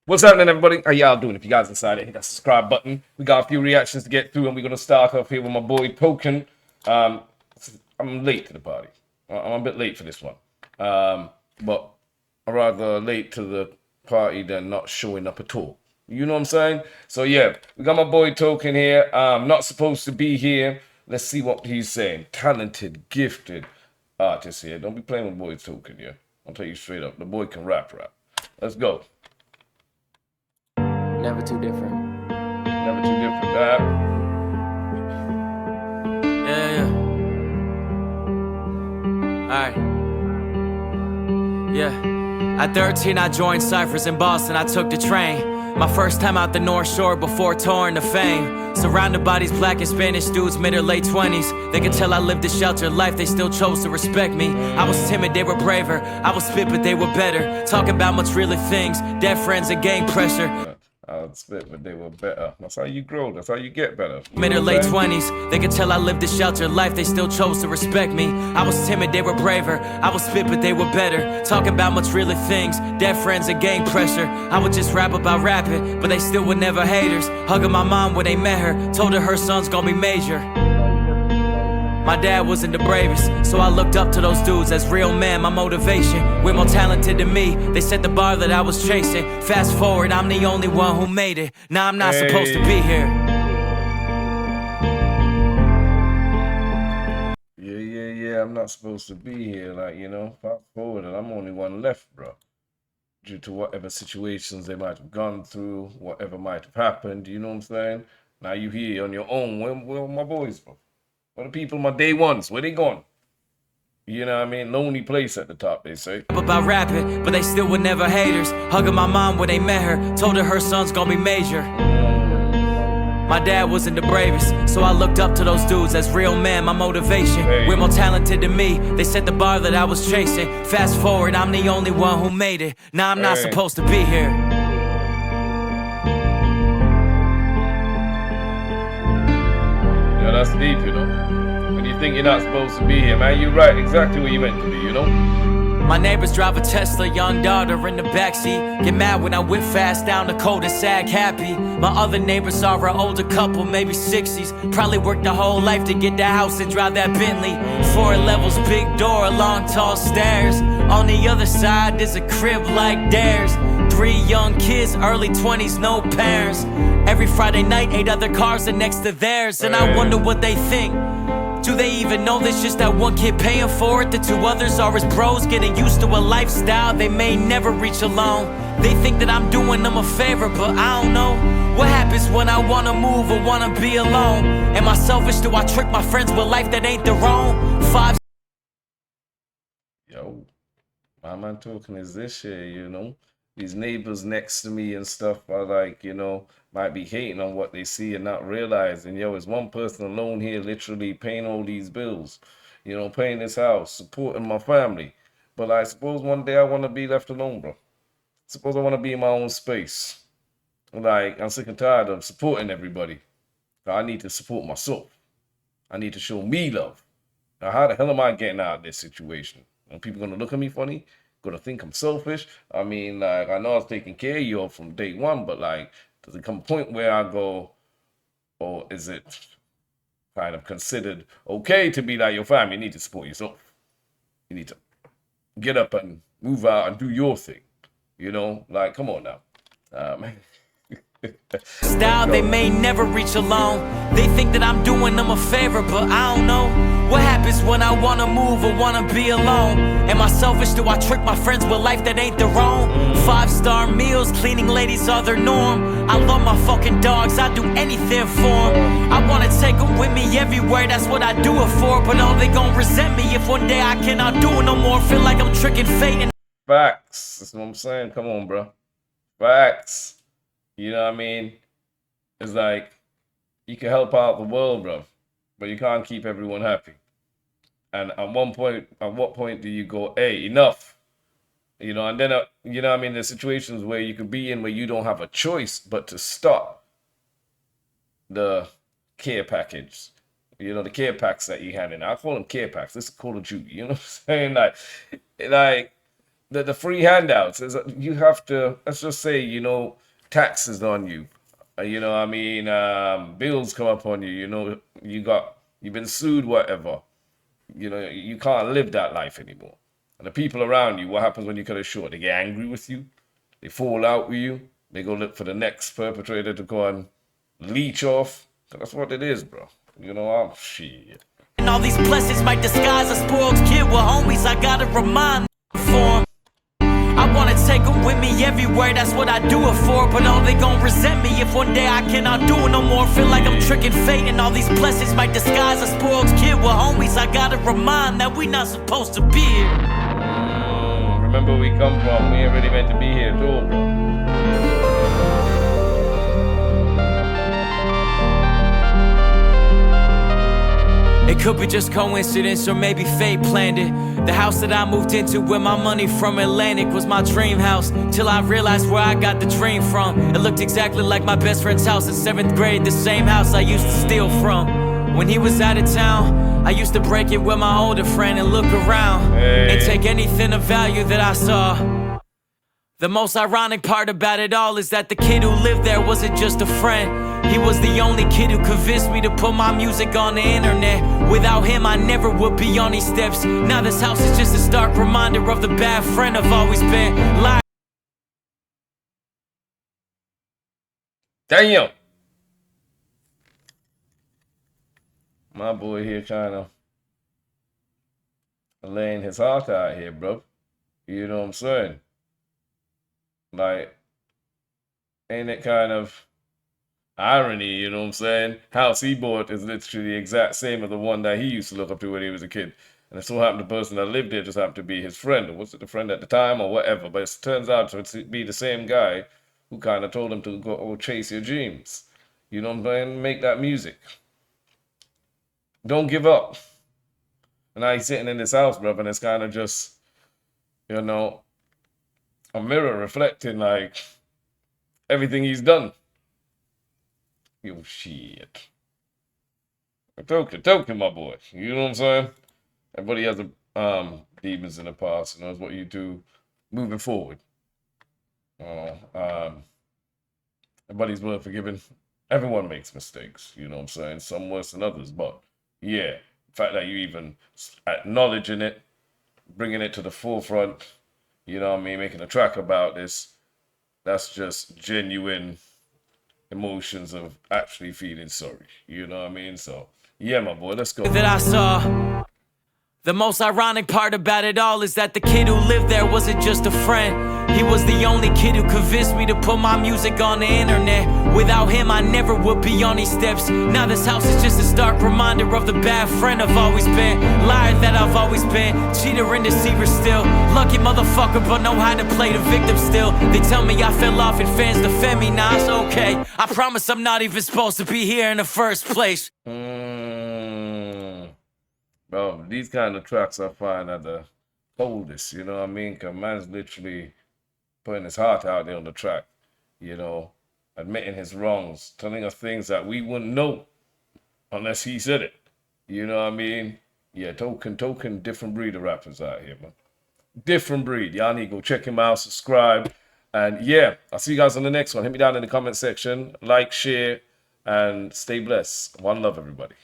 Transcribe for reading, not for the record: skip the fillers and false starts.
What's happening, everybody? How y'all doing? If you guys decided, hit that subscribe button. We got a few reactions to get through, and we're gonna start off here with my boy Token. Um, I'm late to the party. I'm a bit late for this one, but I'm rather late to the party than not showing up at all. You know what I'm saying? So yeah, we got my boy Token here. Not supposed to be here. Let's see what he's saying. Talented, gifted artist here. Don't be playing with boy Token, yeah. I'll tell you straight up. The boy can rap. Let's go. Never too different. Never too different, Dad. Yeah. Alright. Yeah. At 13, I joined Cyphers in Boston. I took the train. My first time out the North Shore before touring to fame. Surrounded by these black and Spanish dudes, mid or late 20s. They could tell I lived a sheltered life, they still chose to respect me. I was timid, they were braver. I was spit, but they were better. Talking about much realer things, dead friends and gang pressure. I'll spit, but they were better. That's how you grow. That's how you get better. Mid or late 20s, they could tell I lived a sheltered life, they still chose to respect me. I was timid, they were braver. I was spit, but they were better. Talking about much realer things, dead friends and gang pressure. I would just rap about rapping, but they still were never haters. Hugging my mom when they met her, told her son's gonna be major. My dad wasn't the bravest, so I looked up to those dudes as real men, my motivation. We're more talented than me, they set the bar that I was chasing. Fast forward, I'm the only one who made it. Now I'm not supposed to be here. Yeah, I'm not supposed to be here. Like, you know, fast forward, and I'm only one left, bro. Due to whatever situations they might have gone through, whatever might have happened, you know what I'm saying? Now you here on your own. Where are my boys, bro? Where the people, my day ones, where they gone? You know what I mean? Lonely place at the top, they say. About rapping, but they still were never haters. Hugging my mom when they met her, told her son's gonna be major. My dad wasn't the bravest, so I looked up to those dudes as real men, my motivation. We're more talented than me, they set the bar that I was chasing. Fast forward, I'm the only one who made it. Now I'm not supposed to be here. Yeah, that's deep, you know. When you think you're not supposed to be here, man, you're right, exactly where you're meant to be, you know? My neighbors drive a Tesla, young daughter in the backseat. Get mad when I whip fast down the cul-de-sac, happy. My other neighbors are an older couple, maybe 60s. Probably worked their whole life to get that house and drive that Bentley. 4 levels, big door, long tall stairs. On the other side, there's a crib like theirs. 3 young kids, early 20s, no parents. Every Friday night, 8 other cars are next to theirs. And I wonder what they think. Do they even know there's just that one kid paying for it? The 2 others are his bros, getting used to a lifestyle they may never reach alone. They think that I'm doing them a favor, but I don't know. What happens when I wanna move or wanna be alone? Am I selfish? Do I trick my friends with life that ain't their own? 5. Yo, my man Token is this year, you know? These neighbors next to me and stuff are like, you know, might be hating on what they see and not realizing, yo, it's one person alone here literally paying all these bills, you know, paying this house, supporting my family. But I suppose one day I want to be left alone, bro. Suppose I want to be in my own space. Like, I'm sick and tired of supporting everybody. I need to support myself. I need to show me love. Now, how the hell am I getting out of this situation? Are people going to look at me funny? Gonna think I'm selfish? I mean, like, I know I was taking care of you all from day one, but like, does it come a point where I go, or is it kind of considered okay to be like your family? You need to support yourself. You need to get up and move out and do your thing. You know, like, come on now. Style they may never reach alone. They think that I'm doing them a favor, but I don't know. What happens when I wanna move or wanna be alone? Am I selfish? Do I trick my friends with life that ain't their own? 5-star meals, cleaning ladies are their norm. I love my fucking dogs, I do anything for them. I wanna take them with me everywhere, that's what I do it for. But oh, they gon' resent me if one day I cannot do it no more. Feel like I'm tricking fate and Facts. That's what I'm saying. Come on, bro. Facts. You know what I mean? It's like, you can help out the world, bro, but you can't keep everyone happy. And at what point do you go, hey, enough? You know, and then, you know what I mean? There's situations where you could be in where you don't have a choice but to stop the care package. You know, the care packs that you hand in. I call them care packs. This is Call of Duty. You know what I'm saying? Like, the free handouts is you have to, let's just say, you know, taxes on you. You know what I mean? Bills come up on you, you know, you've been sued, whatever. You know, you can't live that life anymore. And the people around you, what happens when you cut it short? They get angry with you, they fall out with you, they go look for the next perpetrator to go and leech off. That's what it is, bro. You know, I'm shit. And all these blessings might disguise a spoiled kid with homies. I gotta remind them for 'em. I wanna take them with me everywhere, that's what I do it for. But all they gon' resent me if one day I cannot do it no more. Feel like I'm tricking fate, and all these blessings might disguise a spoiled kid with homies. I gotta remind that we not supposed to be here. Remember where we come from. We ain't really meant to be here at all, bro. It could be just coincidence or maybe fate planned it. The house that I moved into with my money from Atlantic was my dream house, till I realized where I got the dream from. It looked exactly like my best friend's house in 7th grade, the same house I used to steal from. When he was out of town, I used to break it with my older friend and look around and take anything of value that I saw. The most ironic part about it all is that the kid who lived there wasn't just a friend. He was the only kid who convinced me to put my music on the internet. Without him, I never would be on these steps. Now this house is just a stark reminder of the bad friend I've always been. Damn! My boy here kind of laying his heart out here, bro. You know what I'm saying? Like, ain't it kind of irony, you know what I'm saying? House he bought is literally the exact same as the one that he used to look up to when he was a kid. And it so happened the person that lived there just happened to be his friend. Or was it the friend at the time or whatever? But it turns out to be the same guy who kind of told him to go chase your dreams. You know what I'm saying? Make that music. Don't give up. And now he's sitting in this house, bro, and it's kind of just, you know, a mirror reflecting like everything he's done. You shit. Token, my boy. You know what I'm saying? Everybody has demons in the past and knows what you do moving forward. Everybody's worth forgiving. Everyone makes mistakes, you know what I'm saying? Some worse than others, but yeah, the fact that you even acknowledging it, bringing it to the forefront, you know what I mean, making a track about this, that's just genuine emotions of actually feeling sorry. You know what I mean? So, yeah, my boy, let's go. That I saw. The most ironic part about it all is that the kid who lived there wasn't just a friend. He was the only kid who convinced me to put my music on the internet. Without him, I never would be on these steps. Now this house is just a stark reminder of the bad friend I've always been. Liar that I've always been. Cheater and deceiver still. Lucky motherfucker, but know how to play the victim still. They tell me I fell off and fans defend me. Nah, it's okay. I promise I'm not even supposed to be here in the first place. Bro, these kind of tracks I find are the coldest, you know what I mean? Because man's literally putting his heart out there on the track, you know, admitting his wrongs, telling us things that we wouldn't know unless he said it. You know what I mean? Yeah, token, different breed of rappers out here, man. Different breed. Y'all need to go check him out, subscribe. And yeah, I'll see you guys on the next one. Hit me down in the comment section. Like, share, and stay blessed. One love, everybody.